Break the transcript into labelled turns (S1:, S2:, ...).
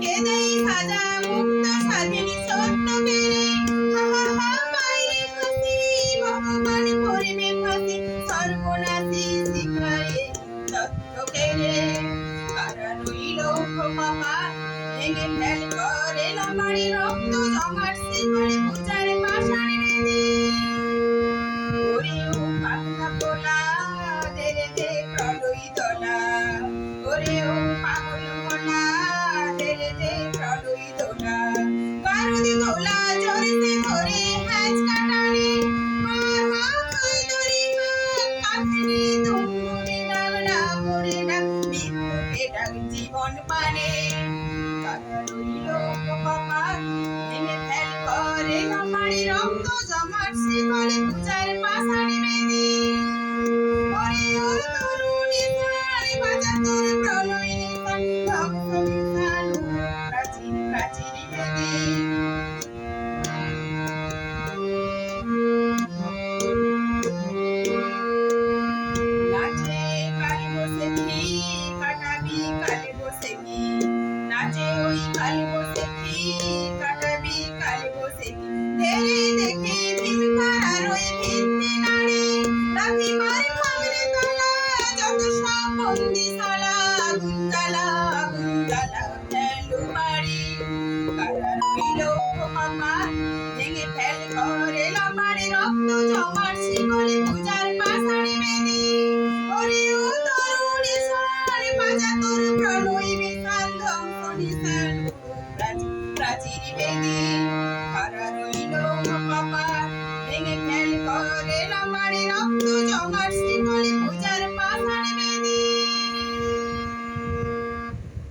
S1: কেঁদেই সাজা মুক্ত স্বাধীন সত্য পেরে হা পাইরে খুশি ভগবান করিবে ফাঁসি সর্বনাশী শিখারে সত্য কেড়ে কারা রইল বাবা ভেঙে ফেল করে লম্বাড়ি রক্ত জমাট শিকড়ে পূজার পাষাণ বেঁধে ওরে ও পাগলা পোলা দে দে প্রলয় দোলা ওরে ও পাগল মোলা দে দে প্রলয় দোলা বারুদ গোলা জোরে ধরে হ্যাজ কাটানে মা খাই ধরে কাঠনি তুমুরে ডাগলা করে ডাক মৃত্যুকে ডাক জীবন পানে কারা রইল বাবা ভেঙে ফেল করে লম্বাড়ি রক্ত জমাট শিকড়ে পূজার পাষাণ বেঁধে ওরে ও তরুণী ছাড় বাজা তোর প্রলয় নিশান ধ্বংস বিশালু প্রাচীর প্রাচীর বেঁধে নাচে কালী বসেছি কাটাবি কালী বসেছি নাচে ওই কালী বসেছি কাটাবি কালী বসেছি ধীরে দেখে ভীমকার ওই ভিত্তি নাড়ে রাখি মার খামরে তালা যত সব বন্দিশালা গুঞ্জালা গুঞ্জালা ফেলু বাড়ি কারা রইল বাবা ভেঙে ফেল করে লম্বাড়ি রক্ত জমাট শিকড়ে পূজার